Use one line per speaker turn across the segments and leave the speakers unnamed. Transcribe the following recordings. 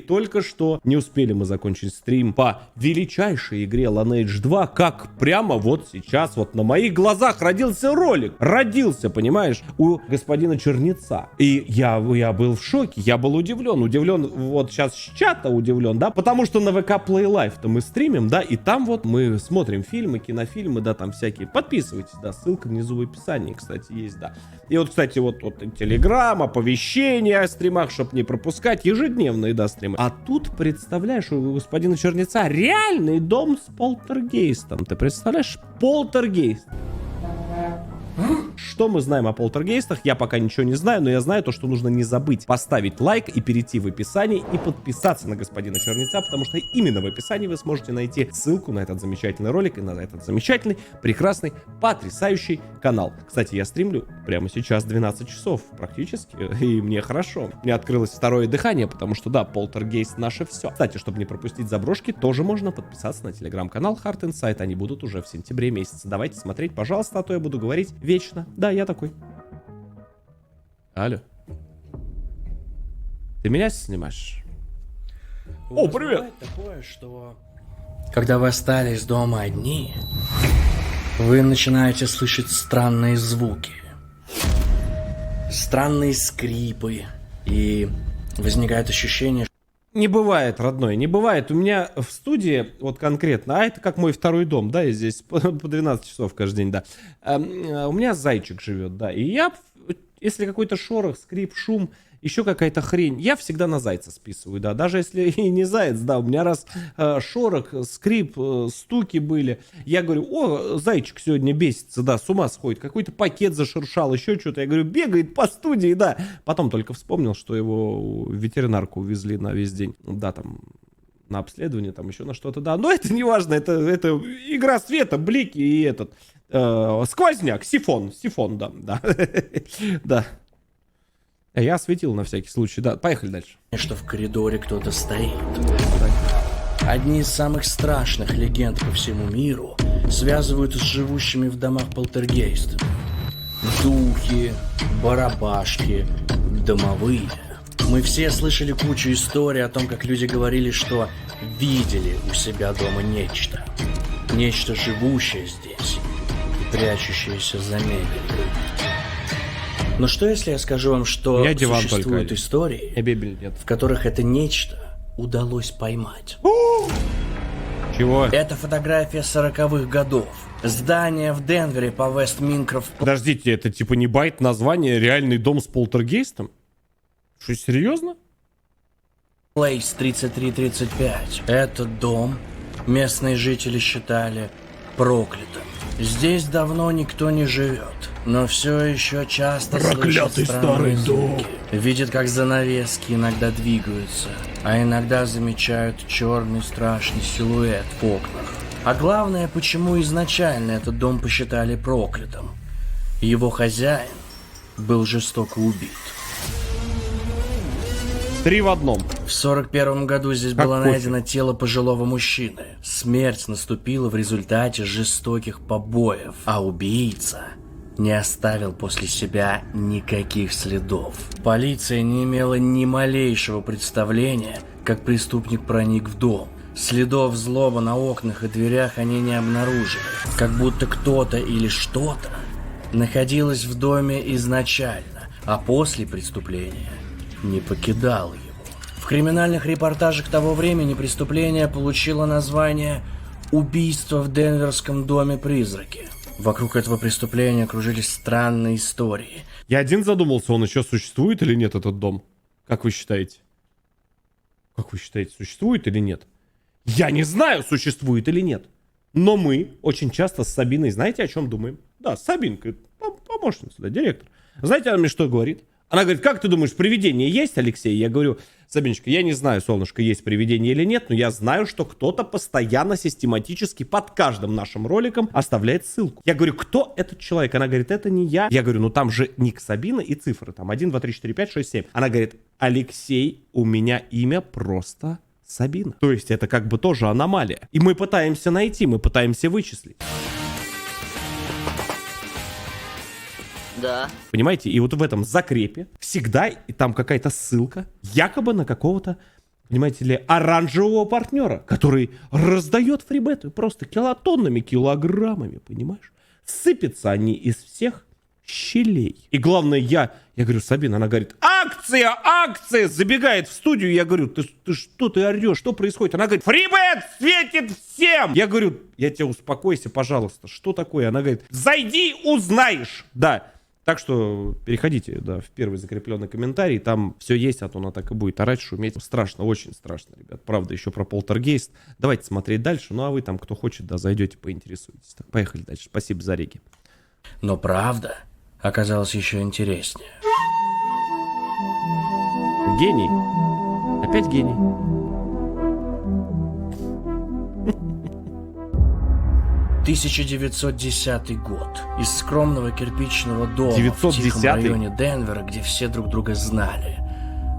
Только что не успели мы закончить стрим по величайшей игре Lineage 2, как прямо вот сейчас вот на моих глазах родился ролик. Родился, понимаешь, у господина Чернеца. И я был в шоке, я был удивлен вот сейчас с чата удивлен, да, потому что на ВК Play Live-то мы стримим, да, и там вот мы смотрим фильмы, кинофильмы, да, там всякие. Подписывайтесь, да, ссылка внизу в описании, кстати, есть, да. И вот, кстати, вот Телеграм, оповещения о стримах, чтобы не пропускать, ежедневные, да, стримы. А тут, представляешь, у господина Чернеца реальный дом с полтергейстом. Ты представляешь? Полтергейст. Что мы знаем о полтергейстах? Я пока ничего не знаю, но я знаю то, что нужно не забыть поставить лайк и перейти в описание и подписаться на господина Чернеца, потому что именно в описании вы сможете найти ссылку на этот замечательный ролик и на этот замечательный, прекрасный, потрясающий канал. Кстати, я стримлю прямо сейчас 12 часов практически, и мне хорошо. У меня открылось второе дыхание, потому что, да, полтергейст наше все. Кстати, чтобы не пропустить заброшки, тоже можно подписаться на телеграм-канал Hard Insight, они будут уже в сентябре месяце. Давайте смотреть, пожалуйста, а то я буду говорить вечно. Да, я такой. Алло. Ты меня снимаешь? О, привет!
Такое, что когда вы остались дома одни, вы начинаете слышать странные звуки, странные скрипы, и возникает ощущение,
Не бывает, родной, не бывает. У меня в студии, вот конкретно, а это как мой второй дом, да, я здесь по 12 часов каждый день, да. У меня зайчик живет, да, и я, если какой-то шорох, скрип, шум, еще какая-то хрень, я всегда на зайца списываю, да, даже если и не заяц, да, у меня раз шорох, скрип, стуки были, я говорю, о, зайчик сегодня бесится, да, с ума сходит, какой-то пакет зашуршал, еще что-то, я говорю, бегает по студии, да, потом только вспомнил, что его в ветеринарку увезли на весь день, да, там, на обследование, там, еще на что-то, да, но это не важно, это игра света, блики и этот, сквозняк, сифон, да, да. Я осветил на всякий случай, да. Поехали дальше.
что в коридоре кто-то стоит. Одни из самых страшных легенд по всему миру связывают с живущими в домах полтергейстами. Духи, барабашки, домовые. Мы все слышали кучу историй о том, как люди говорили, что видели у себя дома нечто. Нечто живущее здесь и прячущееся за мебелью. Но что если я скажу вам, что существуют истории, в которых это нечто удалось поймать?
Чего?
Это фотография 40-х годов. Здание в Денвере по Вест-Минкрофт.
Подождите, это типа не байт название, реальный дом с полтергейстом? Что, серьезно?
Плейс 3335. Этот дом местные жители считали проклятым. Здесь давно никто не живет, но все еще часто слышат странные звуки. Видят, как занавески иногда двигаются, а иногда замечают черный страшный силуэт в окнах. А главное, почему изначально этот дом посчитали проклятым. Его хозяин был жестоко убит.
3 в одном.
В 41 году здесь было найдено тело пожилого мужчины. Смерть наступила в результате жестоких побоев, а убийца не оставил после себя никаких следов. Полиция не имела ни малейшего представления, как преступник проник в дом. Следов взлома на окнах и дверях они не обнаружили. Как будто кто-то или что-то находилось в доме изначально, а после преступления не покидал его. В криминальных репортажах того времени преступление получило название «Убийство в Денверском доме-призраке». Вокруг этого преступления кружились странные истории.
Я один задумался, он еще существует или нет, этот дом? Как вы считаете? Как вы считаете, существует или нет? Я не знаю, существует или нет. Но мы очень часто с Сабиной, знаете, о чем думаем? Да, Сабинка, помощница, да, директор. Знаете, она мне что говорит? Она говорит, как ты думаешь, привидение есть, Алексей? Я говорю, Сабиночка, я не знаю, солнышко, есть привидение или нет, но я знаю, что кто-то постоянно, систематически под каждым нашим роликом оставляет ссылку. Я говорю, кто этот человек? Она говорит, это не я. Я говорю, ну там же ник Сабина и цифры, там 1, 2, 3, 4, 5, 6, 7. Она говорит, Алексей, у меня имя просто Сабина. То есть это как бы тоже аномалия. И мы пытаемся найти, мы пытаемся вычислить.
Да.
Понимаете, и вот в этом закрепе всегда и там какая-то ссылка якобы на какого-то понимаете ли, оранжевого партнера, который раздает фрибеты просто килотоннами, килограммами, понимаешь? Сыпятся они из всех щелей. И главное, я говорю, Сабина, она говорит, акция, акция, забегает в студию, я говорю, ты что, ты орешь, что происходит? Она говорит, фрибет светит всем. Я говорю, я тебя успокойся, пожалуйста, что такое? Она говорит, зайди, узнаешь. Да, так что переходите, да, в первый закрепленный комментарий, там все есть, а то она так и будет орать, шуметь. Страшно, очень страшно, ребят, правда, еще про полтергейст. Давайте смотреть дальше, ну а вы там, кто хочет, да, зайдете, поинтересуйтесь. Так, поехали дальше, спасибо за реги.
Но правда оказалось еще интереснее.
Гений. Опять гений.
1910 год. Из скромного кирпичного дома
910-й?
в тихом районе Денвера, где все друг друга знали,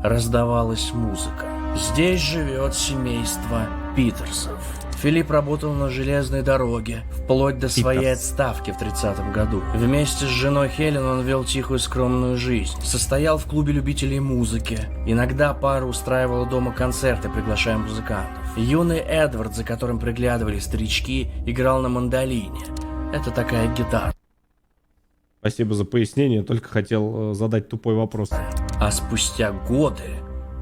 раздавалась музыка. Здесь живет семейство Питерсов. Филипп работал на железной дороге, вплоть до своей отставки в 30-м году. Вместе с женой Хелен он вел тихую скромную жизнь. Состоял в клубе любителей музыки. Иногда пара устраивала дома концерты, приглашая музыкантов. Юный Эдвард, за которым приглядывали старички, играл на мандолине. Это такая гитара.
Спасибо за пояснение, только хотел задать тупой вопрос.
А спустя годы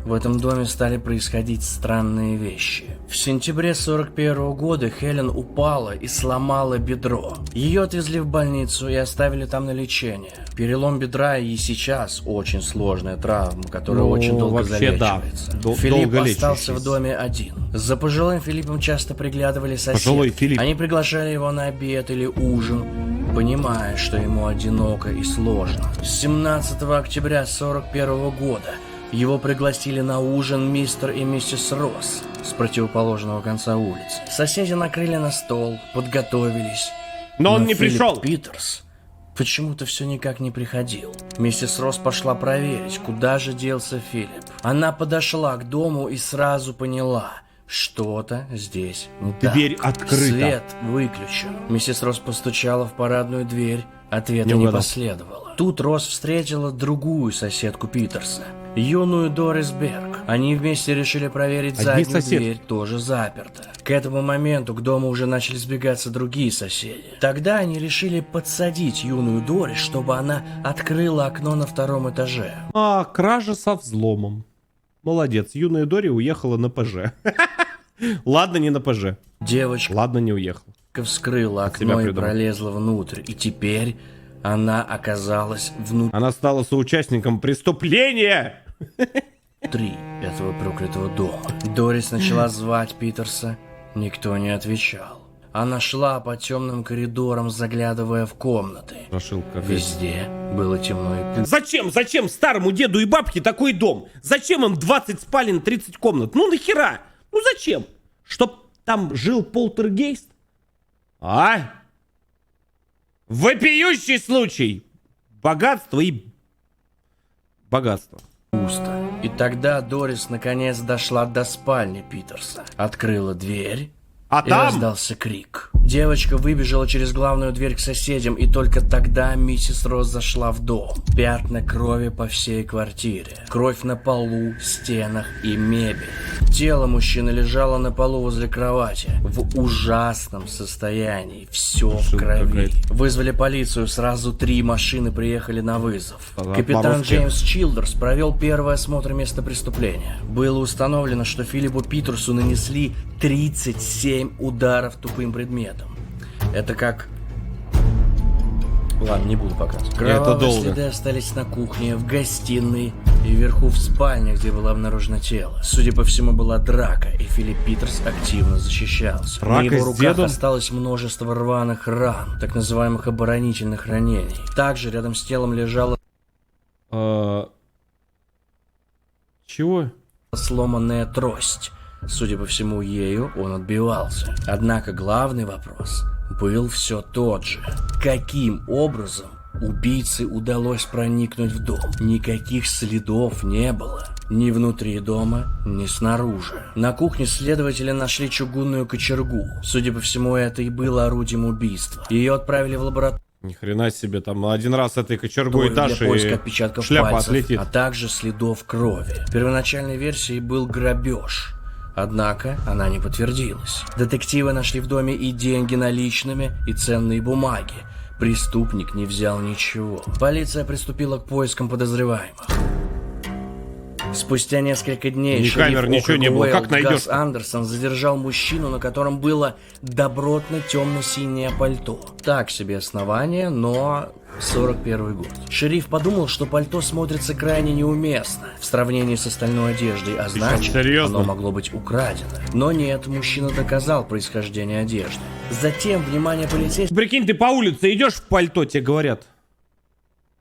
в этом доме стали происходить странные вещи. В сентябре 41 года Хелен упала и сломала бедро. Ее отвезли в больницу и оставили там на лечение. Перелом бедра и сейчас очень сложная травма, которая очень долго
вообще,
залечивается.
Да.
Филипп
Долго
остался в
лечащийся.
доме один. За пожилым Филиппом часто приглядывали
Пожилой
соседи.
Филипп.
Они приглашали его на обед или ужин, понимая, что ему одиноко и сложно. 17 октября 41 года его пригласили на ужин мистер и миссис Росс с противоположного конца улицы. Соседи накрыли на стол, подготовились.
Но он не
Филипп
пришел.
Питерс почему-то все никак не приходил. Миссис Росс пошла проверить, куда же делся Филипп. Она подошла к дому и сразу поняла, что-то здесь не так.
Дверь открыта.
Свет выключен. Миссис Росс постучала в парадную дверь. Ответа
Не
не
угадал.
последовало. Тут Росс встретила другую соседку Питерса, юную Дорис Берг. Они вместе решили проверить
Одни
заднюю
соседки.
дверь, тоже заперта. К этому моменту к дому уже начали сбегаться другие соседи. Тогда они решили подсадить юную Дорис, чтобы она открыла окно на втором этаже.
А, кража со взломом. Молодец, юная Дори уехала на ПЖ. Ладно, не на ПЖ.
Девочка
Ладно, не уехала.
вскрыла
От себя
окно и
придумал.
пролезла внутрь, и теперь она оказалась внутри
Она стала соучастником преступления.
этого проклятого дома. Дорис начала звать Питерса, никто не отвечал. Она шла по темным коридорам, заглядывая в комнаты.
Прошилка.
Везде было темно и пусто.
Зачем старому деду и бабке такой дом? Зачем им 20 спален, 30 комнат? Ну нахера? Ну зачем? Чтоб там жил полтергейст? А? Вопиющий случай. Богатство и... Богатство.
И тогда Дорис наконец дошла до спальни Питерса, открыла дверь,
А
и
там...
раздался крик. Девочка выбежала через главную дверь к соседям, и только тогда миссис Росс зашла в дом. Пятна крови по всей квартире. Кровь на полу, стенах и мебели. Тело мужчины лежало на полу возле кровати. В ужасном состоянии. Все в крови.
какая-то.
Вызвали полицию. Сразу 3 машины приехали на вызов.
Ага,
Капитан
по-русски.
Джеймс Чилдерс провел первый осмотр места преступления. Было установлено, что Филиппу Питерсу нанесли 37 ударов тупым предметом. Это как... Ладно, не буду показывать. Кровавые
долго.
следы остались на кухне, в гостиной и вверху в спальне, где было обнаружено тело. Судя по всему, была драка, и Филипп Питерс активно защищался.
Драка
На его
с
руках
дедом?
осталось множество рваных ран, так называемых оборонительных ранений. Также рядом с телом лежала
Чего?
сломанная трость. Судя по всему, ею он отбивался. Однако главный вопрос был все тот же. Каким образом убийце удалось проникнуть в дом? Никаких следов не было. Ни внутри дома, ни снаружи. На кухне следователи нашли чугунную кочергу. Судя по всему, это и было орудием убийства. Ее отправили в лабораторию.
Ни хрена себе, там один раз этой кочергой
для
дашь,
поиска
и
отпечатков
шляпа
пальцев,
отлетит.
а также следов крови. В первоначальной версии был грабеж. Однако она не подтвердилась. Детективы нашли в доме и деньги наличными, и ценные бумаги. Преступник не взял ничего. Полиция приступила к поискам подозреваемых. Спустя несколько дней
Ни камер,
шериф
ничего не было.
округа
Как
Уэйлд
найдешь?
Газ Андерсон задержал мужчину, на котором было добротно темно-синее пальто. Так себе основание, но 41 год. Шериф подумал, что пальто смотрится крайне неуместно в сравнении с остальной одеждой, а значит,
серьезно?
оно могло быть украдено. Но нет, мужчина доказал происхождение одежды. Затем внимание полицейских
Прикинь, ты по улице идешь в пальто, тебе говорят.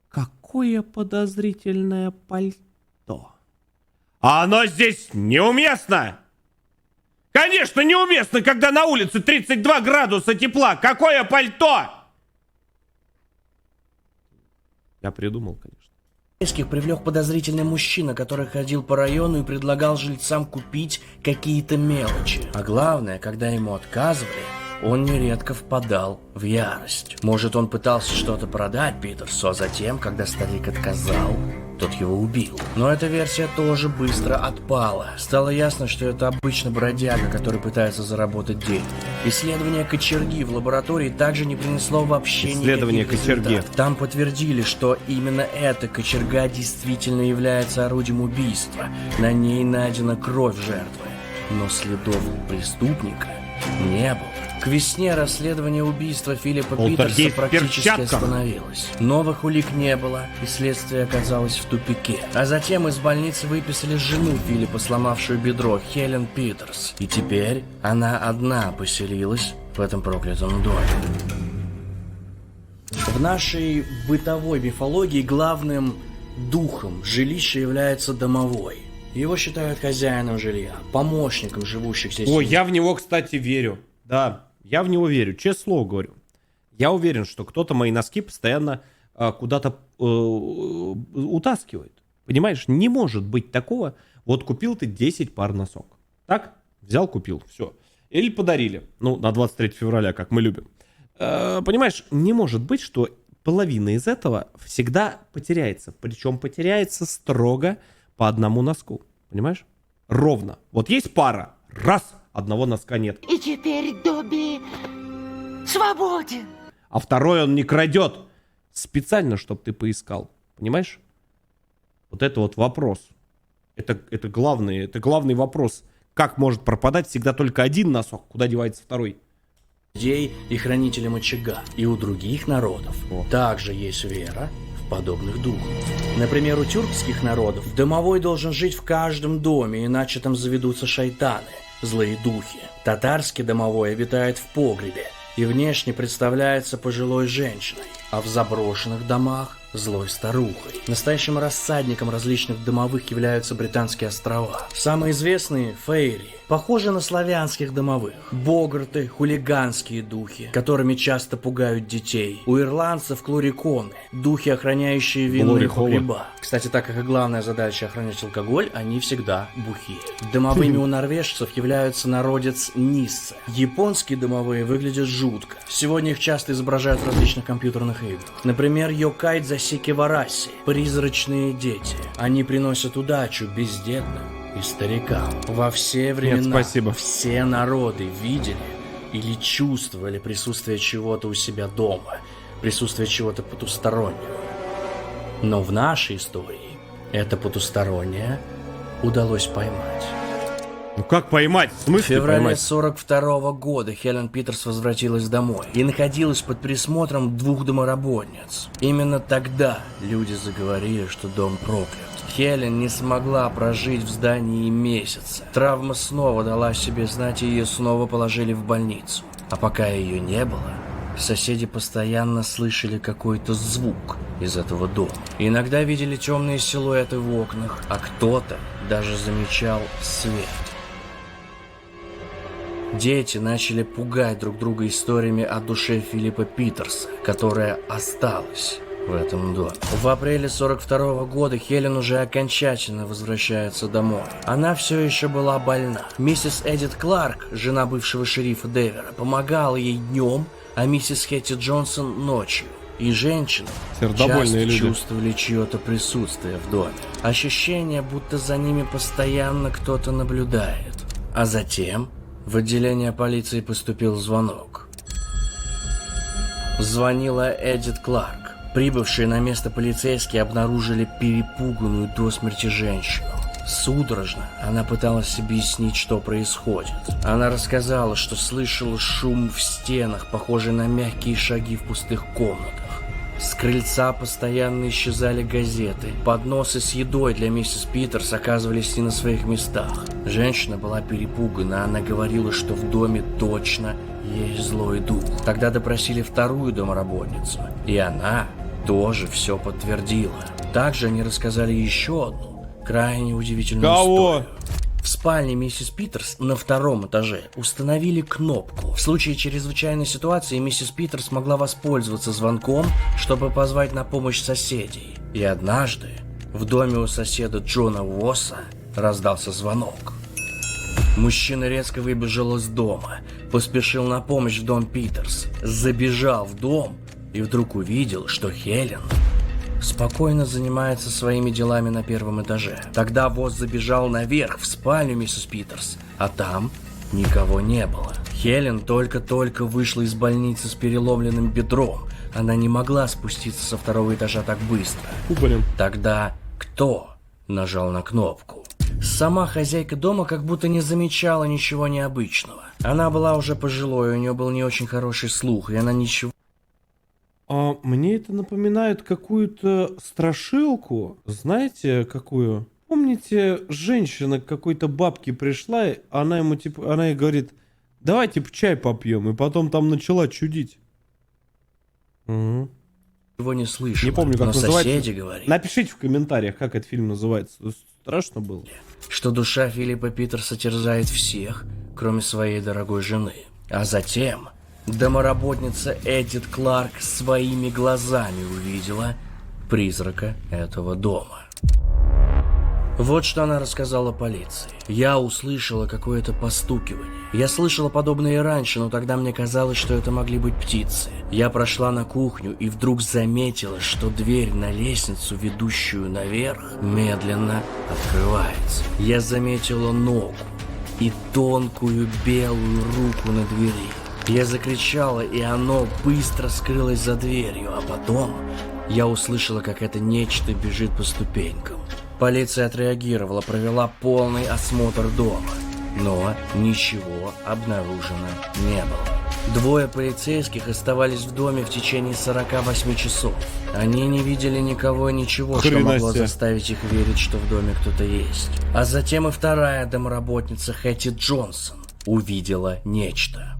Какое подозрительное пальто. А оно здесь неуместно! Конечно, неуместно, когда на улице 32 градуса тепла. Какое пальто? Я придумал, конечно.
привлек подозрительный мужчина, который ходил по району и предлагал жильцам купить какие-то мелочи. А главное, когда ему отказывали, он нередко впадал в ярость. Может, он пытался что-то продать Питерсу, а затем, когда старик отказал, тот его убил. Но эта версия тоже быстро отпала. Стало ясно, что это обычно бродяга, который пытается заработать деньги. Исследование кочерги в лаборатории также не принесло вообще
Исследование
никаких
кочерги.
результатов. Там подтвердили, что именно эта кочерга действительно является орудием убийства. На ней найдена кровь жертвы. Но следов преступника не было. К весне расследование убийства Филиппа
Полтергейст
Питерса
в
практически
перчатках.
остановилось. Новых улик не было, и следствие оказалось в тупике. А затем из больницы выписали жену Филиппа, сломавшую бедро, Хелен Питерс. И теперь она одна поселилась в этом проклятом доме. В нашей бытовой мифологии главным духом жилища является домовой. Его считают хозяином жилья, помощником живущих здесь.
Ой, я в него, кстати, верю. Да, я в него верю, честное слово говорю. Я уверен, что кто-то мои носки постоянно куда-то утаскивает. Понимаешь, не может быть такого. Вот купил ты 10 пар носок. Так? Взял, купил, все. Или подарили. Ну, на 23 февраля, как мы любим. Понимаешь, не может быть, что половина из этого всегда потеряется. Причем потеряется строго по одному носку. Понимаешь? Ровно. Вот есть пара. Раз. Одного носка нет.
И теперь Добби свободен.
А второй он не крадет. Специально, чтобы ты поискал. Понимаешь? Вот это вот вопрос. Это главный вопрос. Как может пропадать всегда только один носок? Куда девается второй?
Людей и хранителям очага. И у других народов также есть вера в подобных духов. Например, у тюркских народов домовой должен жить в каждом доме, иначе там заведутся шайтаны, злые духи. Татарский домовой обитает в погребе и внешне представляется пожилой женщиной, а в заброшенных домах злой старухой. Настоящим рассадником различных домовых являются Британские острова. Самые известные — фейри, похожи на славянских домовых. Богарты — хулиганские духи, которыми часто пугают детей. У ирландцев — клориконы, духи, охраняющие винные
Глорихолы.
погреба. Кстати, так как и главная задача охранять алкоголь, они всегда бухие. Домовыми у норвежцев являются народец Ниссе. Японские домовые выглядят жутко. Сегодня их часто изображают в различных компьютерных играх. Например, Йокай Засики Вараси — призрачные дети. Они приносят удачу бездетным и старикам. Во все времена
спасибо.
все народы видели или чувствовали присутствие чего-то у себя дома, присутствие чего-то потустороннего. Но в нашей истории это потустороннее удалось поймать.
Ну как поймать? В
В
смысле
феврале
поймать?
42 года Хелен Питерс возвратилась домой и находилась под присмотром 2 домоработниц. Именно тогда люди заговорили, что дом проклят. Хелен не смогла прожить в здании и месяца. Травма снова дала о себе знать, и ее снова положили в больницу. А пока ее не было, соседи постоянно слышали какой-то звук из этого дома. Иногда видели темные силуэты в окнах, а кто-то даже замечал свет. Дети начали пугать друг друга историями о душе Филиппа Питерса, которая осталась в этом доме. В апреле 42 года Хелен уже окончательно возвращается домой. Она все еще была больна. Миссис Эдит Кларк, жена бывшего шерифа Девера, помогала ей днем, а миссис Хетти Джонсон ночью. и женщины
Сердобольные
часто
люди.
чувствовали чье-то присутствие в доме. Ощущение, будто за ними постоянно кто-то наблюдает. А затем в отделение полиции поступил звонок. Звонила Эдит Кларк. Прибывшие на место полицейские обнаружили перепуганную до смерти женщину. Судорожно она пыталась объяснить, что происходит. Она рассказала, что слышала шум в стенах, похожий на мягкие шаги в пустых комнатах. С крыльца постоянно исчезали газеты. Подносы с едой для миссис Питерс оказывались не на своих местах. Женщина была перепугана, она говорила, что в доме точно есть злой дух. Тогда допросили вторую домработницу, и она тоже все подтвердила. Также они рассказали еще одну крайне удивительную
Кого?
историю. В спальне миссис Питерс на втором этаже установили кнопку. В случае чрезвычайной ситуации миссис Питерс могла воспользоваться звонком, чтобы позвать на помощь соседей. И однажды в доме у соседа Джона Уосса раздался звонок. Мужчина резко выбежал из дома, поспешил на помощь в дом Питерс, забежал в дом и вдруг увидел, что Хелен спокойно занимается своими делами на первом этаже. Тогда Восс забежал наверх в спальню миссис Питерс, а там никого не было. Хелен только-только вышла из больницы с переломленным бедром. Она не могла спуститься со второго этажа так быстро.
Кубарем.
Тогда кто нажал на кнопку? Сама хозяйка дома как будто не замечала ничего необычного. Она была уже пожилой, у нее был не очень хороший слух, и она ничего
А мне это напоминает какую-то страшилку. Знаете, какую? Помните, женщина к какой-то бабке пришла, и она ей говорит, давай типа чай попьем, и потом там начала чудить. Угу.
не слышала.
Не помню, как
но
называется.
соседи говорили,
Напишите в комментариях, как этот фильм называется. Страшно было.
что душа Филиппа Питерса терзает всех, кроме своей дорогой жены. А затем домоработница Эдит Кларк своими глазами увидела призрака этого дома. Вот что она рассказала полиции. Я услышала какое-то постукивание. Я слышала подобное и раньше, но тогда мне казалось, что это могли быть птицы. Я прошла на кухню и вдруг заметила, что дверь на лестницу, ведущую наверх, медленно открывается. Я заметила ногу и тонкую белую руку на двери. Я закричала, и оно быстро скрылось за дверью, а потом я услышала, как это нечто бежит по ступенькам. Полиция отреагировала, провела полный осмотр дома, но ничего обнаружено не было. Двое полицейских оставались в доме в течение 48 часов. Они не видели никого и ничего, что
Хрена
могло
себе.
заставить их верить, что в доме кто-то есть. А затем и вторая домработница Хэти Джонсон увидела нечто.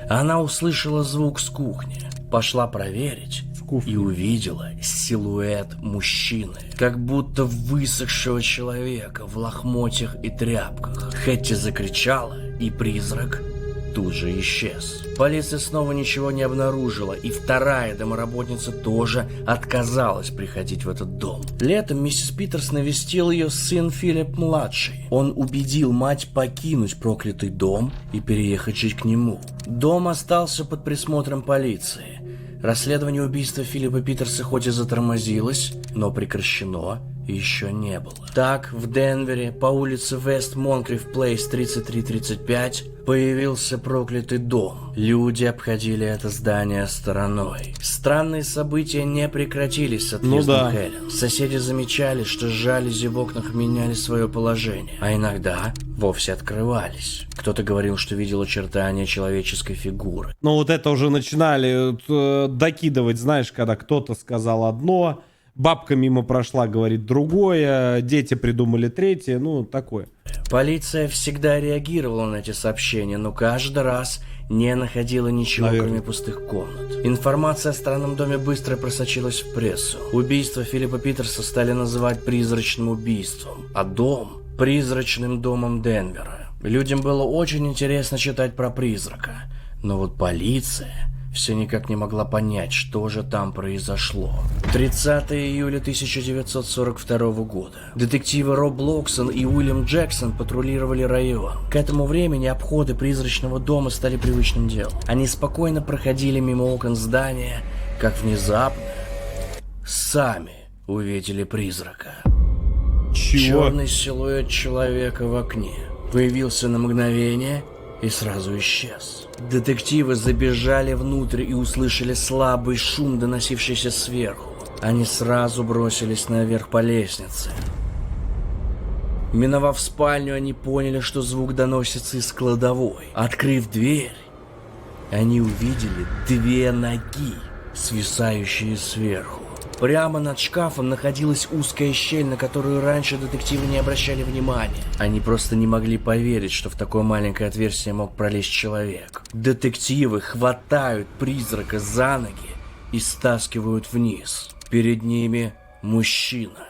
Она услышала звук с кухни, пошла проверить и увидела силуэт мужчины, как будто высохшего человека в лохмотьях и тряпках. Хэтти закричала, и призрак тут же исчез. Полиция снова ничего не обнаружила, и вторая домработница тоже отказалась приходить в этот дом. Летом миссис Питерс навестил ее сын Филипп-младший. Он убедил мать покинуть проклятый дом и переехать жить к нему. Дом остался под присмотром полиции. Расследование убийства Филиппа Питерса хоть и затормозилось, но прекращено еще не было. Так, в Денвере по улице Вест Монкриф Плейс 3335 появился проклятый дом. Люди обходили это здание стороной. Странные события не прекратились с отъездом Хелен. Соседи замечали, что жалюзи в окнах меняли свое положение, а иногда вовсе открывались. Кто-то говорил, что видел очертания человеческой фигуры.
Ну вот это уже начинали докидывать, знаешь, когда кто-то сказал одно, бабка мимо прошла, говорит другое, дети придумали третье, ну такое.
Полиция всегда реагировала на эти сообщения, но каждый раз не находила ничего, кроме пустых комнат. Информация о странном доме быстро просочилась в прессу. Убийство Филиппа Питерса стали называть призрачным убийством, а дом – призрачным домом Денвера. Людям было очень интересно читать про призрака, но вот полиция все никак не могла понять, что же там произошло. 30 июля 1942 года. Детективы Роб Локсон и Уильям Джексон патрулировали район. К этому времени обходы призрачного дома стали привычным делом. Они спокойно проходили мимо окон здания, как внезапно сами увидели призрака.
Чего?
Черный силуэт человека в окне появился на мгновение и сразу исчез. Детективы забежали внутрь и услышали слабый шум, доносившийся сверху. Они сразу бросились наверх по лестнице. Миновав спальню, они поняли, что звук доносится из кладовой. Открыв дверь, они увидели 2 ноги, свисающие сверху. Прямо над шкафом находилась узкая щель, на которую раньше детективы не обращали внимания. Они просто не могли поверить, что в такое маленькое отверстие мог пролезть человек. Детективы хватают призрака за ноги и стаскивают вниз. Перед ними мужчина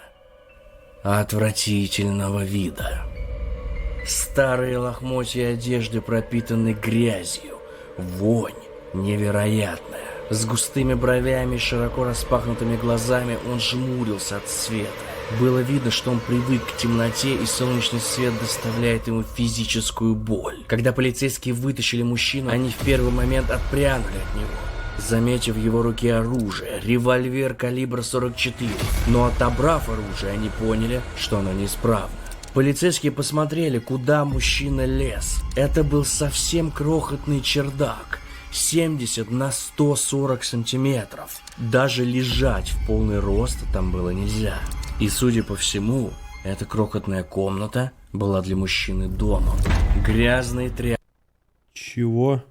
отвратительного вида. Старые лохмотья одежды пропитаны грязью. Вонь невероятная. С густыми бровями и широко распахнутыми глазами он жмурился от света. Было видно, что он привык к темноте, и солнечный свет доставляет ему физическую боль. Когда полицейские вытащили мужчину, они в первый момент отпрянули от него, заметив в его руке оружие, револьвер калибра 44. Но отобрав оружие, они поняли, что оно неисправно. Полицейские посмотрели, куда мужчина лез. Это был совсем крохотный чердак. 70 на 140 сантиметров. Даже лежать в полный рост там было нельзя. И, судя по всему, эта крохотная комната была для мужчины домом. Грязные
Чего?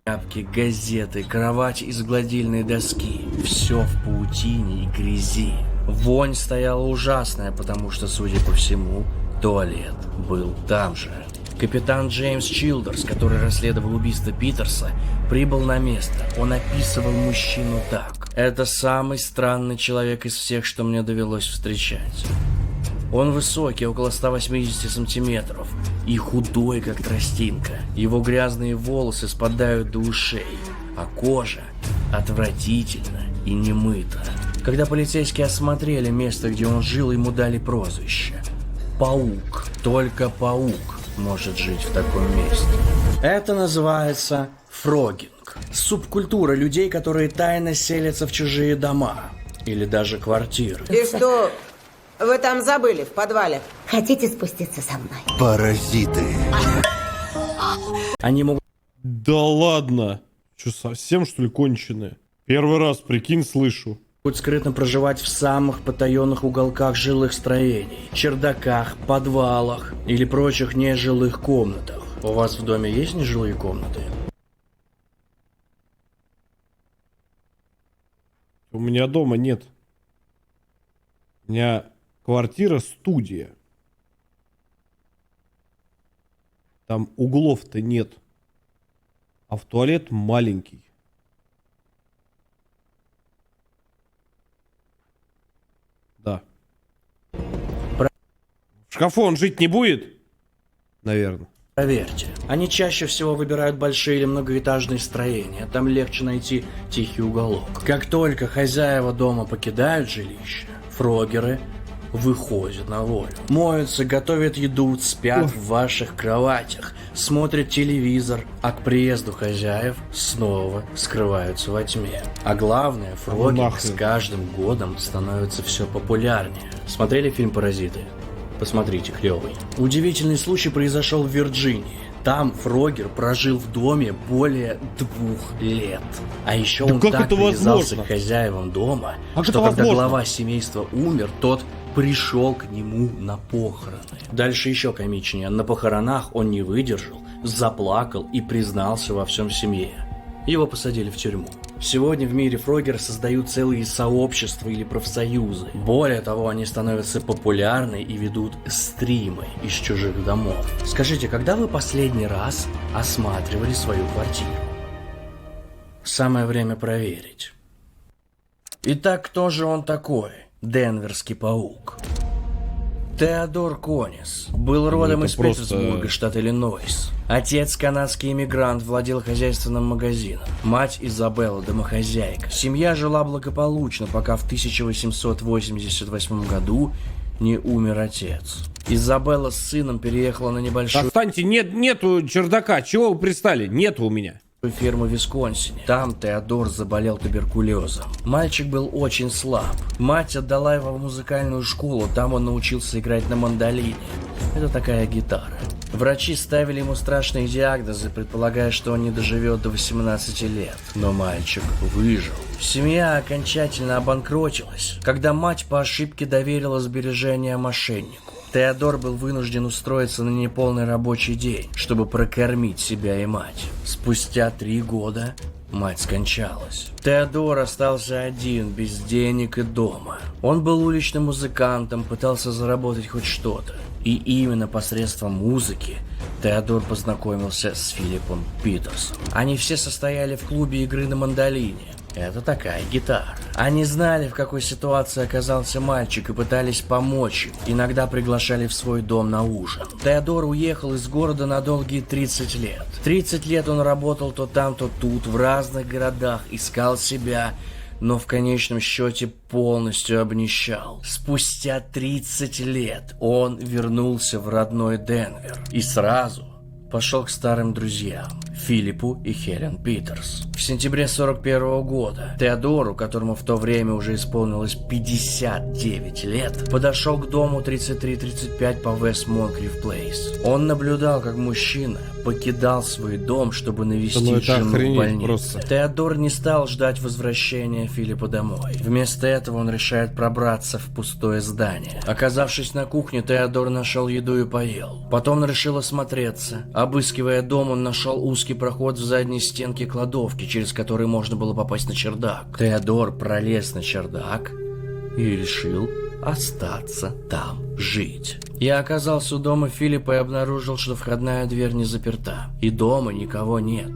тряпки, газеты, кровать из гладильной доски. Все в паутине и грязи. Вонь стояла ужасная, потому что, судя по всему, туалет был там же. Капитан Джеймс Чилдерс, который расследовал убийство Питерса, прибыл на место. Он описывал мужчину так: «Это самый странный человек из всех, что мне довелось встречать. Он высокий, около 180 сантиметров, и худой, как тростинка. Его грязные волосы спадают до ушей, а кожа отвратительна и немыта». Когда полицейские осмотрели место, где он жил, ему дали прозвище «Паук». Только паук может жить в таком месте. Это называется фрогинг. Субкультура людей, которые тайно селятся в чужие дома или даже квартиры.
И что вы там забыли в подвале?
Хотите спуститься со мной?
Паразиты.
Они могут
Да ладно. Что, совсем что ли конченые? Первый раз, прикинь, слышу.
скрытно проживать в самых потаенных уголках жилых строений, чердаках, подвалах или прочих нежилых комнатах. У вас в доме есть нежилые комнаты?
У меня дома нет. У меня квартира-студия. Там углов-то нет. А в туалет маленький. Да. В шкафу он жить не будет? Наверное.
Проверьте. Они чаще всего выбирают большие или многоэтажные строения. Там легче найти тихий уголок. Как только хозяева дома покидают жилище, фрогеры выходят на волю. Моются, готовят еду, спят в ваших кроватях, смотрят телевизор, а к приезду хозяев снова скрываются во тьме. А главное, фрогинг с каждым годом становится все популярнее. Смотрели фильм «Паразиты»? Посмотрите, клевый. Удивительный случай произошел в Вирджинии. Там фрогер прожил в доме более 2 лет. А еще
Да
он
как
так
это
привязался
возможно?
к хозяевам дома,
Как
что
это
когда
возможно?
глава семейства умер, тот пришел к нему на похороны. Дальше еще комичнее. На похоронах он не выдержал, заплакал и признался во всем семье. Его посадили в тюрьму. Сегодня в мире фрогеры создают целые сообщества или профсоюзы. Более того, они становятся популярны и ведут стримы из чужих домов. Скажите, когда вы последний раз осматривали свою квартиру? Самое время проверить. Итак, кто же он такой, Денверский паук? Теодор Конис был родом
это
из
просто-
Питтсбурга, штат Иллинойс. Отец канадский иммигрант, владел хозяйственным магазином. Мать Изабелла домохозяйка. Семья жила благополучно, пока в 1888 году не умер отец. Изабелла с сыном переехала на небольшую
Отстаньте, нету чердака, чего вы пристали? Нету у меня.
ферму в Висконсине. Там Теодор заболел туберкулезом. Мальчик был очень слаб. Мать отдала его в музыкальную школу, там он научился играть на мандолине. Это такая гитара. Врачи ставили ему страшные диагнозы, предполагая, что он не доживет до 18 лет. Но мальчик выжил. Семья окончательно обанкротилась, когда мать по ошибке доверила сбережения мошеннику. Теодор был вынужден устроиться на неполный рабочий день, чтобы прокормить себя и мать. Спустя 3 года мать скончалась. Теодор остался один, без денег и дома. Он был уличным музыкантом, пытался заработать хоть что-то. И именно посредством музыки Теодор познакомился с Филиппом Питерсом. Они все состояли в клубе игры на мандолине. Это такая гитара. Они знали, в какой ситуации оказался мальчик, и пытались помочь им. Иногда приглашали в свой дом на ужин. Теодор уехал из города на долгие 30 лет. 30 лет он работал то там, то тут, в разных городах, искал себя, но в конечном счете полностью обнищал. Спустя 30 лет он вернулся в родной Денвер и сразу пошел к старым друзьям Филиппу и Хелен Питерс. В сентябре 41 года Теодору, которому в то время уже исполнилось 59 лет, подошел к дому 3335 по Вест Монкриф Плейс. Он наблюдал, как мужчина покидал свой дом, чтобы навестить
это
жену в
охренеть
больнице.
просто.
Теодор не стал ждать возвращения Филиппа домой. Вместо этого он решает пробраться в пустое здание. Оказавшись на кухне, Теодор нашел еду и поел. Потом он решил осмотреться. Обыскивая дом, он нашел узкий проход в задней стенке кладовки, через который можно было попасть на чердак. Теодор пролез на чердак и решил остаться там жить. Я оказался у дома Филиппа и обнаружил, что входная дверь не заперта. И дома никого нет.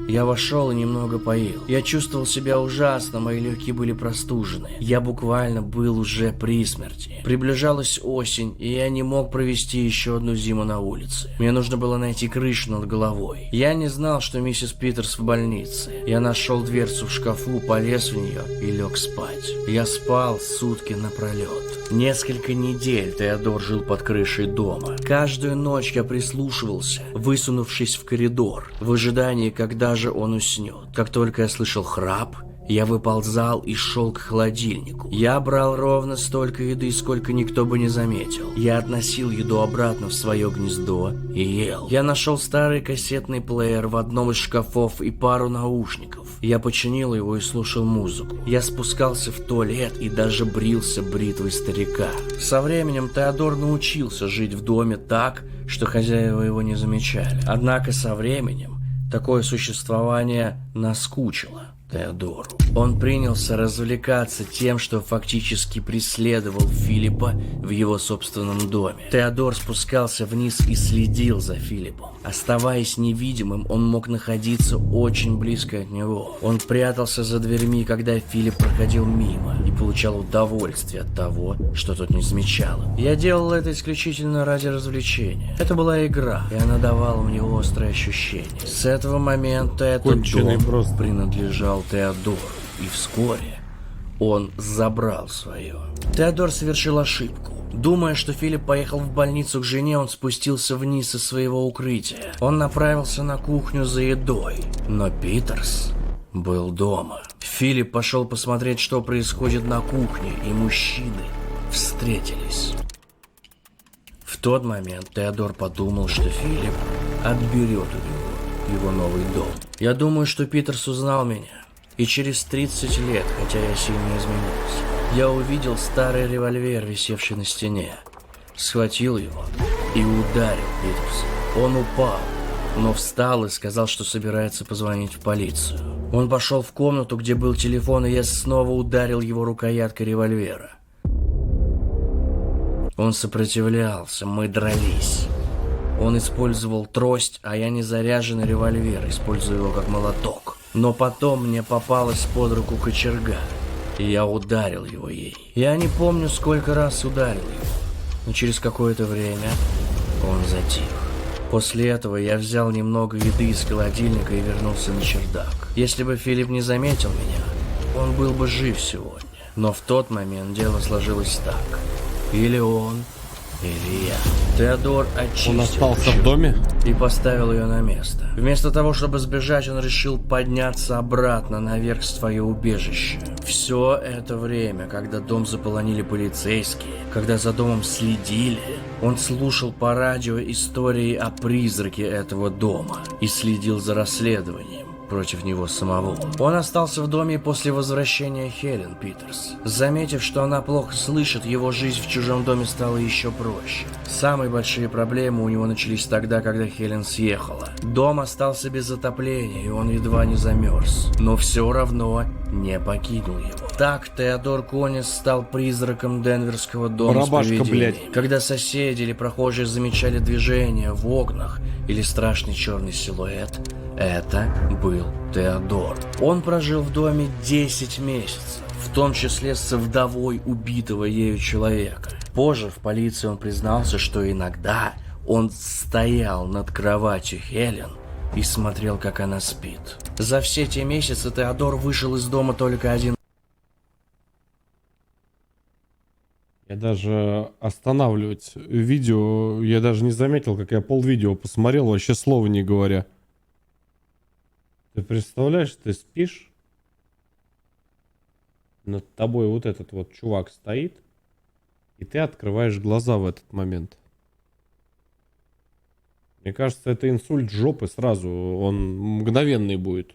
Я вошел и немного поел. Я чувствовал себя ужасно, мои легкие были простужены. Я буквально был уже при смерти. Приближалась осень, и я не мог провести еще одну зиму на улице. Мне нужно было найти крышу над головой. Я не знал, что миссис Питерс в больнице. Я нашел дверцу в шкафу, полез в нее и лег спать. Я спал сутки напролет. Несколько недель Теодор жил под крышей дома. Каждую ночь я прислушивался, высунувшись в коридор, в ожидании, когда же он уснет. Как только я слышал храп, я выползал и шел к холодильнику. Я брал ровно столько еды, сколько никто бы не заметил. Я относил еду обратно в свое гнездо и ел. Я нашел старый кассетный плеер в одном из шкафов и пару наушников. Я починил его и слушал музыку. Я спускался в туалет и даже брился бритвой старика. Со временем Теодор научился жить в доме так, что хозяева его не замечали. Однако со временем такое существование наскучило Теодору. Он принялся развлекаться тем, что фактически преследовал Филиппа в его собственном доме. Теодор спускался вниз и следил за Филиппом. Оставаясь невидимым, он мог находиться очень близко от него. Он прятался за дверьми, когда Филипп проходил мимо, и получал удовольствие от того, что тот не замечал. Я делал это исключительно ради развлечения. Это была игра, и она давала мне острое ощущение. С этого момента этот
Конченый
дом
просто.
принадлежал Теодору, и вскоре он забрал свое. Теодор совершил ошибку. Думая, что Филипп поехал в больницу к жене, он спустился вниз из своего укрытия. Он направился на кухню за едой, но Питерс был дома. Филипп пошел посмотреть, что происходит на кухне, и мужчины встретились. В тот момент Теодор подумал, что Филипп отберет у него его новый дом. Я думаю, что Питерс узнал меня. И через 30 лет, хотя я сильно изменился, я увидел старый револьвер, висевший на стене. Схватил его и ударил Питерса. Он упал, но встал и сказал, что собирается позвонить в полицию. Он пошел в комнату, где был телефон, и я снова ударил его рукояткой револьвера. Он сопротивлялся, мы дрались. Он использовал трость, а я незаряженный револьвер, используя его как молоток. Но потом мне попалась под руку кочерга, и я ударил его ей. Я не помню, сколько раз ударил его. но через какое-то время он затих. После этого я взял немного еды из холодильника и вернулся на чердак. Если бы Филипп не заметил меня, он был бы жив сегодня. Но в тот момент дело сложилось так. Или он, или я. Теодор очистил
Он остался в
кочергу
доме?
и поставил ее на место. Вместо того, чтобы сбежать, он решил подняться обратно наверх в свое убежище. Все это время, когда дом заполонили полицейские, когда за домом следили, он слушал по радио истории о призраке этого дома и следил за расследованием против него самого. Он остался в доме после возвращения Хелен Питерс. Заметив, что она плохо слышит, его жизнь в чужом доме стала еще проще. Самые большие проблемы у него начались тогда, когда Хелен съехала. Дом остался без отопления, и он едва не замерз. Но все равно не покинул его. Так Теодор Конис стал призраком денверского дома
Барабашка,
с привидениями.
блядь.
Когда соседи или прохожие замечали движение в окнах или страшный черный силуэт, это был Теодор. Он прожил в доме 10 месяцев, в том числе со вдовой убитого ею человека. Позже в полиции он признался, что иногда он стоял над кроватью Хелен и смотрел, как она спит. За все те месяцы Теодор вышел из дома только один.
Я даже останавливать видео, я даже не заметил, как я полвидео посмотрел, вообще слова не говоря. Ты представляешь, ты спишь, над тобой вот этот вот чувак стоит, и ты открываешь глаза в этот момент. Мне кажется, это инсульт жопы сразу, он мгновенный будет.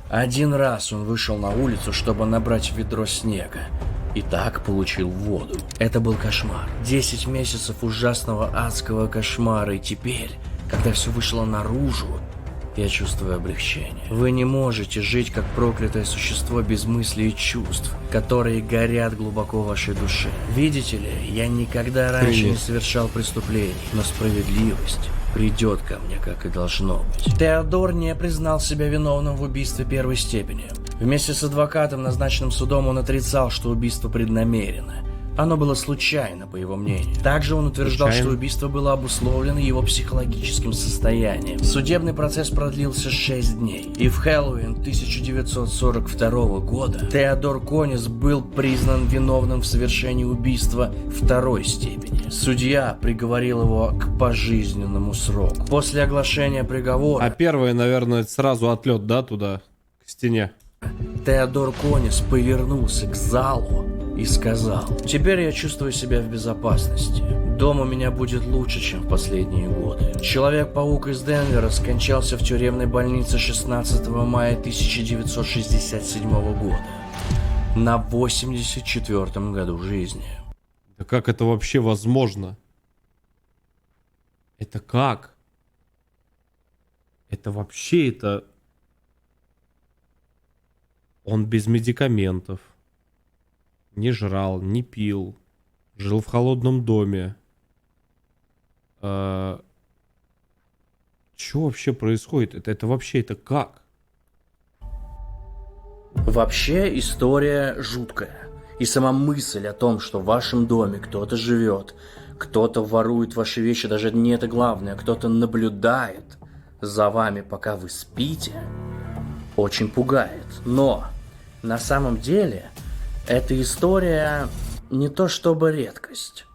Один раз он вышел на улицу, чтобы набрать ведро снега. И так получил воду. Это был кошмар. 10 месяцев ужасного адского кошмара. И теперь, когда все вышло наружу, я чувствую облегчение. Вы не можете жить как проклятое существо без мыслей и чувств, которые горят глубоко в вашей душе. Видите ли, я никогда раньше не совершал преступлений, но справедливость придет ко мне, как и должно быть. Теодор не признал себя виновным в убийстве первой степени. Вместе с адвокатом, назначенным судом, он отрицал, что убийство преднамеренно. Оно было случайно, по его мнению. Также он утверждал, что убийство было обусловлено его психологическим состоянием. Судебный процесс продлился 6 дней. И в Хэллоуин 1942 года Теодор Конис был признан виновным в совершении убийства второй степени. Судья приговорил его к пожизненному сроку. После оглашения приговора...
А первое, наверное, сразу отлет, да, туда, к стене.
Теодор Конис повернулся к залу и сказал: «Теперь я чувствую себя в безопасности. Дом у меня будет лучше, чем в последние годы». Человек-паук из Денвера скончался в тюремной больнице 16 мая 1967 года на 84-м году жизни.
Да как это вообще возможно? Это как? Это вообще это... Он без медикаментов. Не жрал, не пил. Жил в холодном доме. Что вообще происходит? Это вообще это как?
Вообще история жуткая. И сама мысль о том, что в вашем доме кто-то живет, кто-то ворует ваши вещи, даже не это главное, кто-то наблюдает за вами, пока вы спите, очень пугает. Но на самом деле эта история не то чтобы редкость.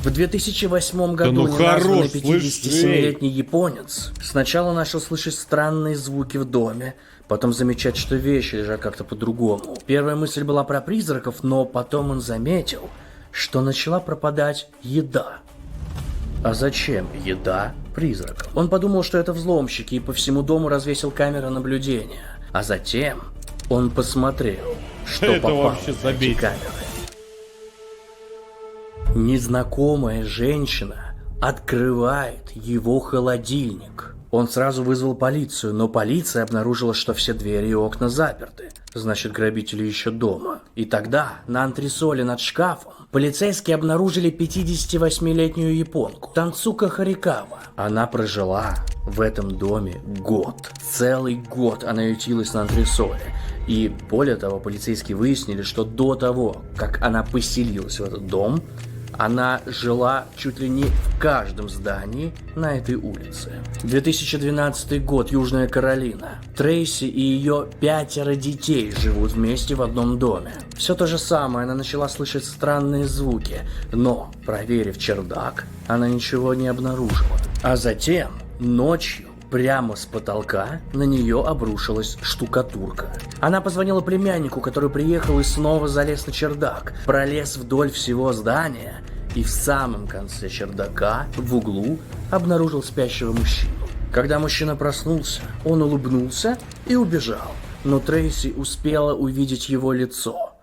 В 2008 году неназванный 57-летний японец сначала начал слышать странные звуки в доме, потом замечать, что вещи лежат как-то по-другому. Первая мысль была про призраков, но потом он заметил, что начала пропадать еда. А зачем еда призракам? Он подумал, что это взломщики, и по всему дому развесил камеры наблюдения. А затем он посмотрел, что
Это
попало
вообще
на эти
забейте.
камеры. Незнакомая женщина открывает его холодильник. Он сразу вызвал полицию, но полиция обнаружила, что все двери и окна заперты. Значит, грабители еще дома. И тогда на антресоле над шкафом полицейские обнаружили 58-летнюю японку Танцука Харикава. Она прожила в этом доме год. Целый год она ютилась на антресоле. И более того, полицейские выяснили, что до того, как она поселилась в этот дом, Она жила чуть ли не в каждом здании на этой улице. 2012 год, Южная Каролина. Трейси и ее 5 детей живут вместе в одном доме. Все то же самое, она начала слышать странные звуки, но, проверив чердак, она ничего не обнаружила. А затем, ночью, прямо с потолка на нее обрушилась штукатурка. Она позвонила племяннику, который приехал и снова залез на чердак, пролез вдоль всего здания и в самом конце чердака, в углу, обнаружил спящего мужчину. Когда мужчина проснулся, он улыбнулся и убежал, но Трейси успела увидеть его лицо.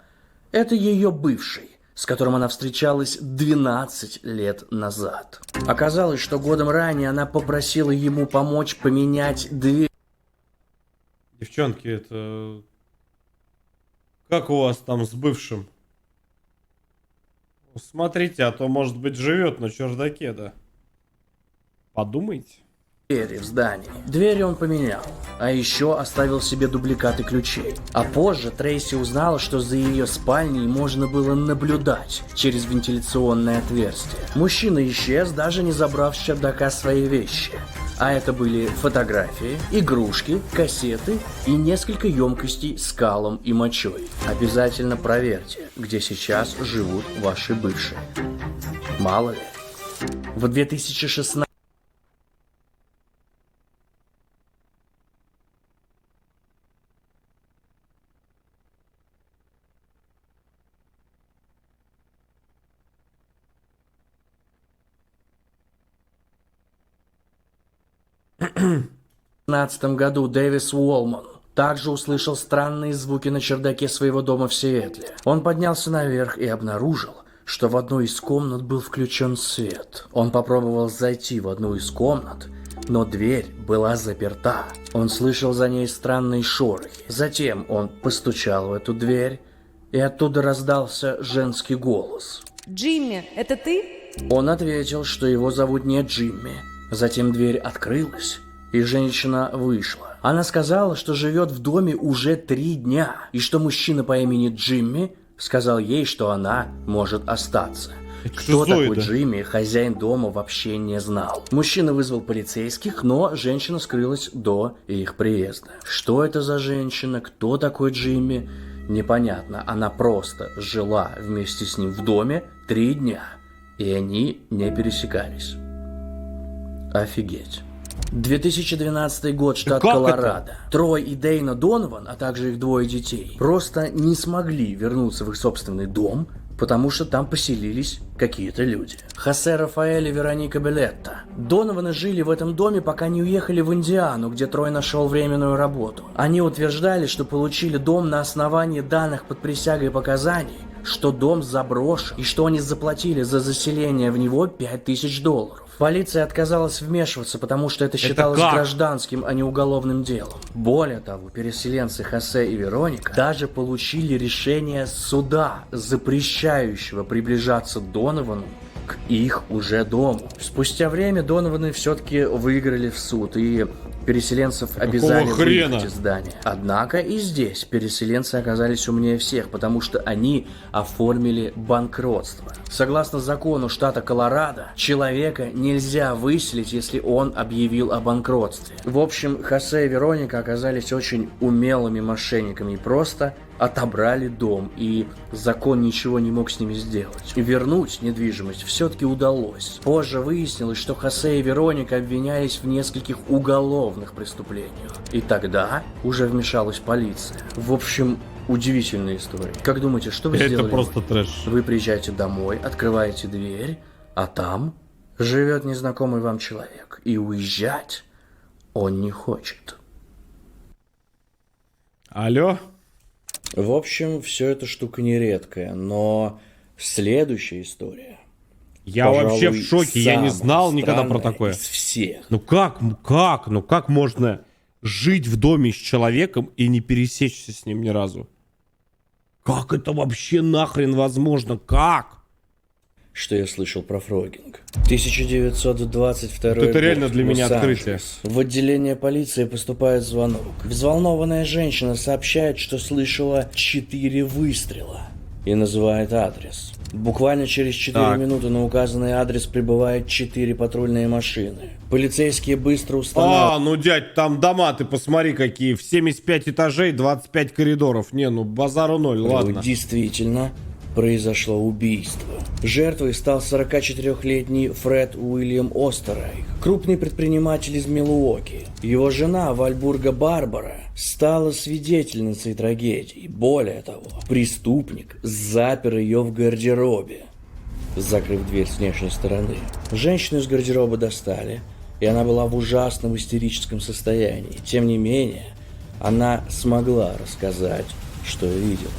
Это ее бывший, с которым она встречалась 12 лет назад. Оказалось, что годом ранее она попросила ему помочь поменять дверь.
Девчонки, это... Как у вас там с бывшим? Смотрите, а то, может быть, живет на чердаке, да? Подумайте.
В здании. Двери он поменял, а еще оставил себе дубликаты ключей. А позже Трейси узнала, что за ее спальней можно было наблюдать через вентиляционное отверстие. Мужчина исчез, даже не забрав с чердака свои вещи. А это были фотографии, игрушки, кассеты и несколько емкостей с калом и мочой. Обязательно проверьте, где сейчас живут ваши бывшие. Мало ли. В 2016 году Дэвис Уолман также услышал странные звуки на чердаке своего дома в Сиэтле. Он поднялся наверх и обнаружил, что в одной из комнат был включен свет. Он попробовал зайти в одну из комнат, но дверь была заперта. Он слышал за ней странные шорохи. Затем он постучал в эту дверь, и оттуда раздался женский голос.
Джимми, это ты?
Он ответил, что его зовут не Джимми. Затем дверь открылась, и женщина вышла. Она сказала, что живет в доме уже 3 дня, и что мужчина по имени Джимми сказал ей, что она может остаться. Кто такой Джимми, хозяин дома вообще не знал. Мужчина вызвал полицейских, но женщина скрылась до их приезда. Что это за женщина, кто такой Джимми, непонятно. Она просто жила вместе с ним в доме 3 дня, и они не пересекались. Офигеть. 2012 год, штат Колорадо. Трой и Дейна Донован, а также их 2 детей, просто не смогли вернуться в их собственный дом, потому что там поселились какие-то люди. Хосе Рафаэль и Вероника Белетта. Донованы жили в этом доме, пока не уехали в Индиану, где Трой нашел временную работу. Они утверждали, что получили дом на основании данных под присягой показаний, что дом заброшен и что они заплатили за заселение в него $5000. Полиция отказалась вмешиваться, потому что это считалось гражданским, а не уголовным делом. Более того, переселенцы Хосе и Вероника даже получили решение суда, запрещающего приближаться к Доновану к их уже дому. Спустя время Донованы все-таки выиграли в суд, и переселенцев обязали выехать из здания. Однако и здесь переселенцы оказались умнее всех, потому что они оформили банкротство. Согласно закону штата Колорадо, человека нельзя выселить, если он объявил о банкротстве. В общем, Хосе и Вероника оказались очень умелыми мошенниками и просто отобрали дом, и закон ничего не мог с ними сделать. Вернуть недвижимость все-таки удалось. Позже выяснилось, что Хосе и Вероника обвинялись в нескольких уголовных преступлениях. И тогда уже вмешалась полиция. В общем, удивительная история. Как думаете, что вы сделали?
Это просто трэш.
Вы приезжаете домой, открываете дверь, а там живет незнакомый вам человек. И уезжать он не хочет.
Алло?
В общем, все эта штука нередкая, но следующая история...
Я вообще в шоке, я не знал никогда про такое.
Из всех.
Ну как можно жить в доме с человеком и не пересечься с ним ни разу? Как это вообще нахрен возможно? Как?
Что я слышал про фрогинг. 1922 год.
Это реально для меня открытие.
В отделение полиции поступает звонок. Взволнованная женщина сообщает, что слышала 4 выстрела. и называет адрес. Буквально через 4
Так.
минуты на указанный адрес прибывает 4 патрульные машины. Полицейские быстро устанавливают...
Ну, дядь, там дома, ты посмотри какие. В 75 этажей, 25 коридоров. Не, ну, базару ноль, ладно.
Действительно, произошло убийство. Жертвой стал 44-летний Фред Уильям Остерайх, крупный предприниматель из Милуоки. Его жена Вальбурга Барбара стала свидетельницей трагедии. Более того, преступник запер ее в гардеробе, закрыв дверь с внешней стороны. Женщину из гардероба достали, и она была в ужасном истерическом состоянии. Тем не менее, она смогла рассказать, что видела.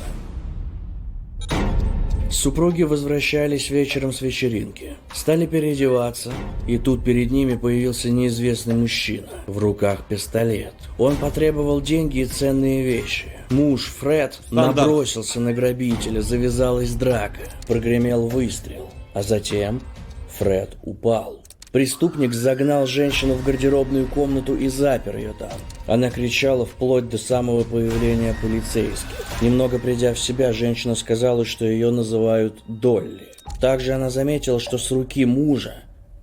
Супруги возвращались вечером с вечеринки. Стали переодеваться, и тут перед ними появился неизвестный мужчина. В руках пистолет. Он потребовал деньги и ценные вещи. Муж Фред набросился на грабителя, завязалась драка. Прогремел выстрел. А затем Фред упал. Преступник загнал женщину в гардеробную комнату и запер ее там. Она кричала вплоть до самого появления полицейских. Немного придя в себя, женщина сказала, что ее называют Долли. Также она заметила, что с руки мужа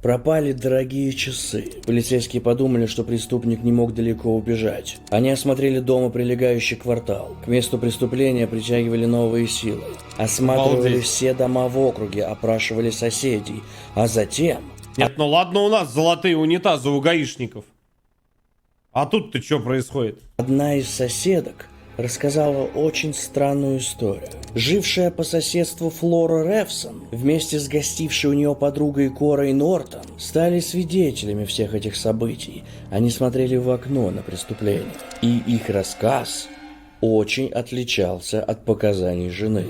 пропали дорогие часы. Полицейские подумали, что преступник не мог далеко убежать. Они осмотрели дом и прилегающий квартал. К месту преступления притягивали новые силы. Осматривали
Обалдеть.
все дома в округе, опрашивали соседей. А затем...
Нет, ну ладно, у нас золотые унитазы у гаишников. А тут-то что происходит?
Одна из соседок рассказала очень странную историю. Жившая по соседству Флора Ревсон вместе с гостившей у нее подругой Корой Нортон стали свидетелями всех этих событий. Они смотрели в окно на преступление. И их рассказ очень отличался от показаний жены.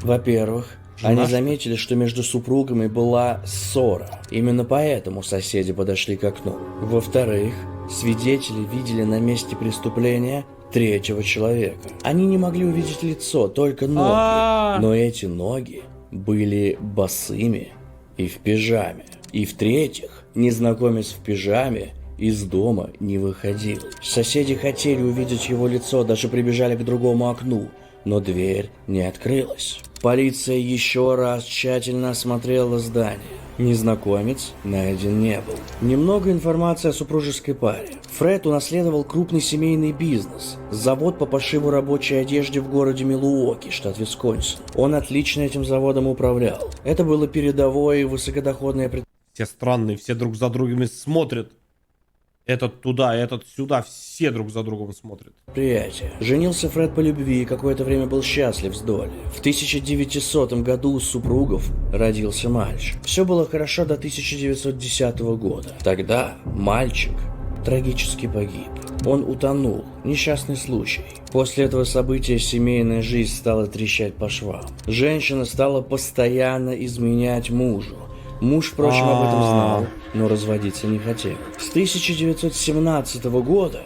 Во-первых, они заметили, что между супругами была ссора. Именно поэтому соседи подошли к окну. Во-вторых, свидетели видели на месте преступления третьего человека. Они не могли увидеть лицо, только ноги. Но эти ноги были босыми и в пижаме. И в-третьих, незнакомец в пижаме из дома не выходил. Соседи хотели увидеть его лицо, даже прибежали к другому окну, но дверь не открылась. Полиция еще раз тщательно осмотрела здание. Незнакомец найден не был. Немного информации о супружеской паре. Фред унаследовал крупный семейный бизнес. Завод по пошиву рабочей одежды в городе Милуоки, штат Висконсин. Он отлично этим заводом управлял. Это было передовое и высокодоходное предприятие.
Все странные, все друг за другими смотрят. Этот туда, этот сюда, все друг за другом смотрят.
Женился Фред по любви и какое-то время был счастлив с Долли. В 1900 году у супругов родился мальчик. Все было хорошо до 1910 года. Тогда мальчик трагически погиб. Он утонул. Несчастный случай. После этого события семейная жизнь стала трещать по швам. Женщина стала постоянно изменять мужу. Муж, впрочем, об этом знал, но разводиться не хотел. С 1917 года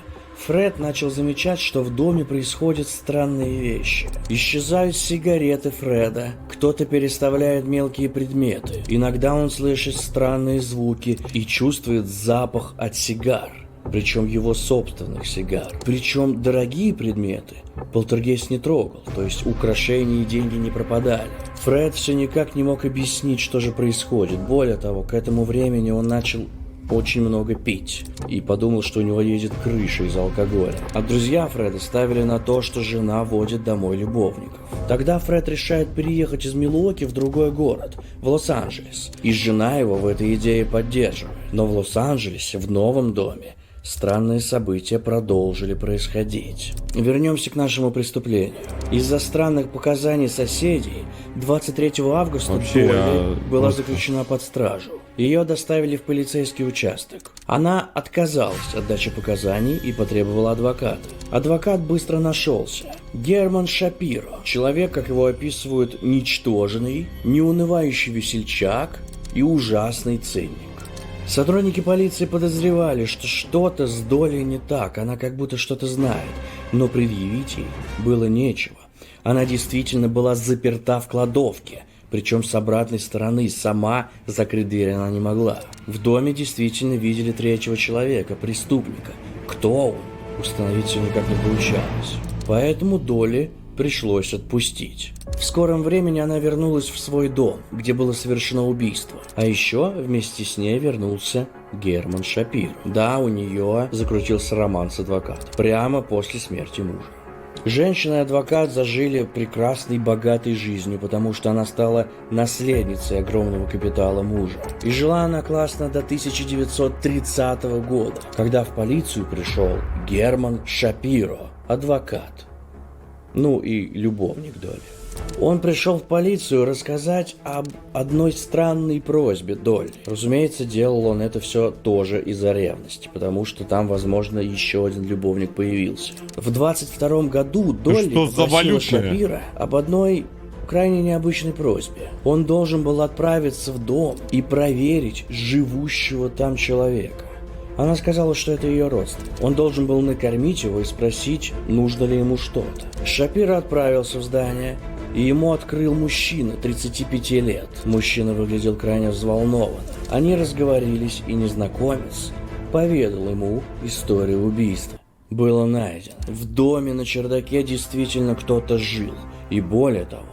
Фред начал замечать, что в доме происходят странные вещи. Исчезают сигареты Фреда, кто-то переставляет мелкие предметы. Иногда он слышит странные звуки и чувствует запах от сигар. Причем его собственных сигар. Причем дорогие предметы полтергейст не трогал, то есть украшения и деньги не пропадали. Фред все никак не мог объяснить, что же происходит. Более того, к этому времени он начал очень много пить и подумал, что у него едет крыша из алкоголя. А друзья Фреда ставили на то, что жена водит домой любовников. Тогда Фред решает переехать из Милуоки в другой город, в Лос-Анджелес. И жена его в этой идее поддерживает. Но в Лос-Анджелесе, в новом доме, странные события продолжили происходить. Вернемся к нашему преступлению. Из-за странных показаний соседей 23 августа Долли была заключена под стражу. Ее доставили в полицейский участок. Она отказалась от дачи показаний и потребовала адвоката. Адвокат быстро нашелся. Герман Шапиро. Человек, как его описывают, ничтожный, неунывающий весельчак и ужасный циник. Сотрудники полиции подозревали, что что-то с Долей не так, она как будто что-то знает, но предъявить ей было нечего. Она действительно была заперта в кладовке, причем с обратной стороны, сама закрыть дверь она не могла. В доме действительно видели третьего человека, преступника. Кто он, установить все никак не получалось. Поэтому Долли пришлось отпустить. В скором времени она вернулась в свой дом, где было совершено убийство. А еще вместе с ней вернулся Герман Шапиро. Да, у нее закрутился роман с адвокатом прямо после смерти мужа. Женщина и адвокат зажили прекрасной, богатой жизнью, потому что она стала наследницей огромного капитала мужа. И жила она классно до 1930 года, когда в полицию пришел Герман Шапиро, адвокат. Ну и любовник Долли. Он пришел в полицию рассказать об одной странной просьбе Долли. Разумеется, делал он это все тоже из-за ревности, потому что там, возможно, еще один любовник появился. В 22 году Долли попросила Шапиро об одной крайне необычной просьбе. Он должен был отправиться в дом и проверить живущего там человека. Она сказала, что это ее родственник. Он должен был накормить его и спросить, нужно ли ему что-то. Шапиро отправился в здание, и ему открыл мужчина 35 лет. Мужчина выглядел крайне взволнованно. Они разговорились, и незнакомец поведал ему историю убийства. Было найдено. В доме на чердаке действительно кто-то жил. И более того,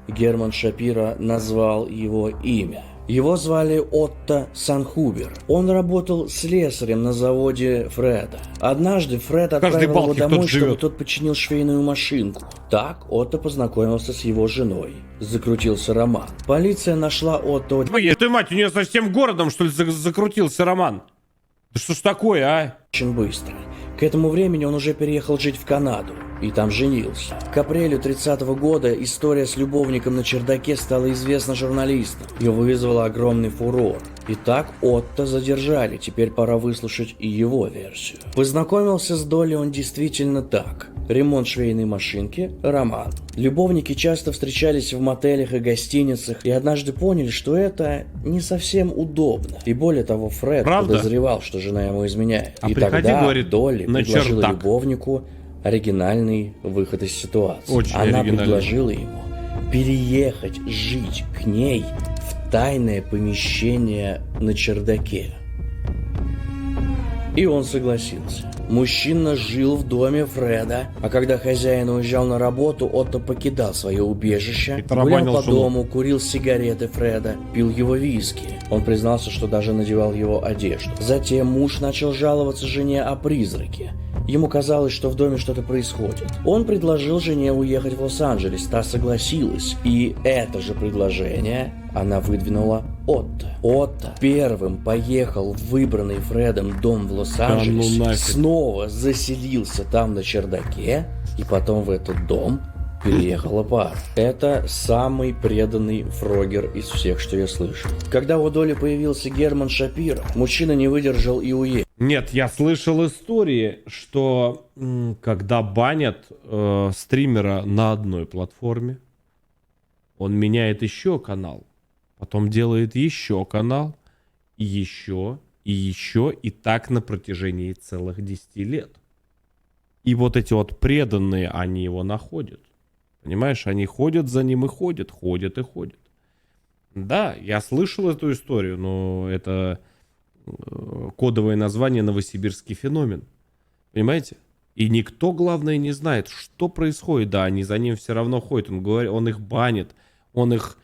Герман Шапиро назвал его имя. Его звали Отто Санхубер. Он работал слесарем на заводе Фреда. Однажды Фред отправил его домой, чтобы тот починил швейную машинку. Так Отто познакомился с его женой. Закрутился роман. Полиция нашла Отто...
Ты, мать, у нее совсем городом, что ли, закрутился роман? Да что ж такое, а?
Очень быстро. К этому времени он уже переехал жить в Канаду и там женился. К апрелю 30-го года история с любовником на чердаке стала известна журналистам и вызвала огромный фурор. Итак, Отто задержали, теперь пора выслушать и его версию. Познакомился с Долли он действительно так. Ремонт швейной машинки, роман. Любовники часто встречались в мотелях и гостиницах и однажды поняли, что это не совсем удобно. И более того, Фред подозревал, что жена ему изменяет. И тогда, говорит, Долли предложила любовнику оригинальный выход из ситуации. Она предложила ему переехать жить к ней в тайное помещение на чердаке. И он согласился. Мужчина жил в доме Фреда, а когда хозяин уезжал на работу, Отто покидал свое убежище, гулял по дому, курил сигареты Фреда, пил его виски. Он признался, что даже надевал его одежду. Затем муж начал жаловаться жене о призраке. Ему казалось, что в доме что-то происходит. Он предложил жене уехать в Лос-Анджелес, та согласилась. И это же предложение она выдвинула Отто. Отто первым поехал в выбранный Фредом дом в Лос-Анджелесе, снова заселился там на чердаке, и потом в этот дом переехала пара. Это самый преданный фрогер из всех, что я слышал. Когда у Долли появился Герман Шапиро, мужчина не выдержал и уехал.
Нет, я слышал истории, что когда банят стримера на одной платформе, он меняет еще канал, потом делает еще канал, и еще, и еще, и так на протяжении целых 10 лет. И вот эти вот преданные, они его находят. Понимаешь, они ходят за ним и ходят и ходят. Да, я слышал эту историю, но это кодовое название «Новосибирский феномен». Понимаете? И никто, главное, не знает, что происходит. Да, они за ним все равно ходят. Он их банит, он их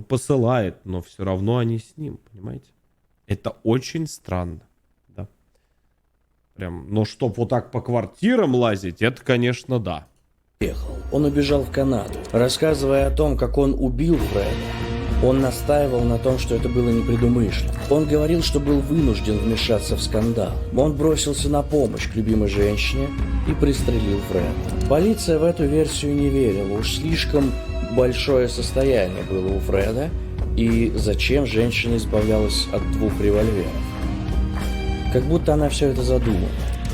посылает, но все равно они с ним. Понимаете? Это очень странно. Да. Прям, но чтоб вот так по квартирам лазить, это, конечно, да.
Он убежал в Канаду, рассказывая о том, как он убил Фреда. Он настаивал на том, что это было непредумышленно. Он говорил, что был вынужден вмешаться в скандал. Он бросился на помощь к любимой женщине и пристрелил Фреда. Полиция в эту версию не верила. Уж слишком большое состояние было у Фреда. И зачем женщина избавлялась от 2 револьверов? Как будто она все это задумала.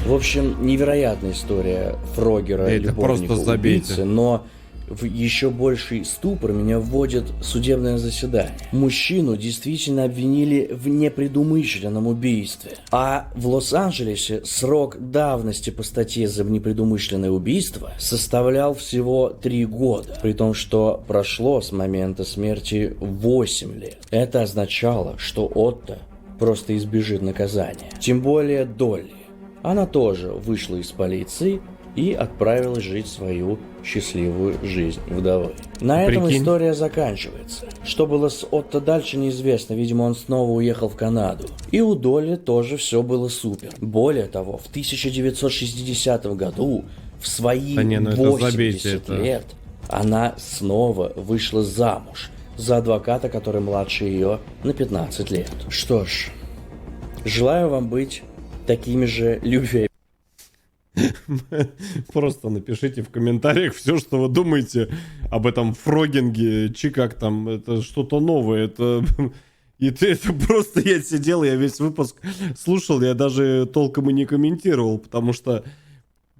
В общем, невероятная история фрогера, любовника, убийцы, но в еще больший ступор меня вводит судебное заседание. Мужчину действительно обвинили в непредумышленном убийстве. А в Лос-Анджелесе срок давности по статье за непредумышленное убийство составлял всего 3 года, при том, что прошло с момента смерти 8 лет. Это означало, что Отто просто избежит наказания. Тем более Долли. Она тоже вышла из полиции и отправилась жить свою счастливую жизнь вдовы. На этом
Прикинь.
история заканчивается. Что было с Отто дальше, неизвестно. Видимо, он снова уехал в Канаду. И у Долли тоже все было супер. Более того, в 1960 году, в свои
Да не, ну это
80
забейте, это-
лет, она снова вышла замуж за адвоката, который младше ее на 15 лет. Что ж, желаю вам быть такими же любви.
Просто напишите в комментариях все, что вы думаете об этом фрогинге, как там, это что-то новое, это... это просто я сидел, я весь выпуск слушал, я даже толком и не комментировал, потому что,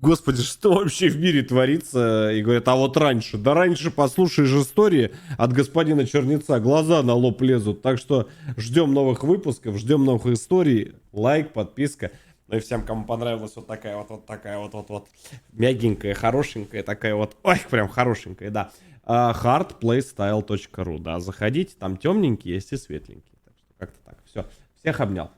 господи, что вообще в мире творится? И говорят, а вот раньше, да раньше послушаешь истории от господина Чернеца, глаза на лоб лезут, так что ждем новых выпусков, ждем новых историй, лайк, подписка. Ну и всем, кому понравилась вот такая вот мягенькая, хорошенькая, такая вот, ой, прям хорошенькая, да. hardplaystyle.ru, да, заходите, там темненькие есть и светленькие. Так что как-то так. Все, всех обнял.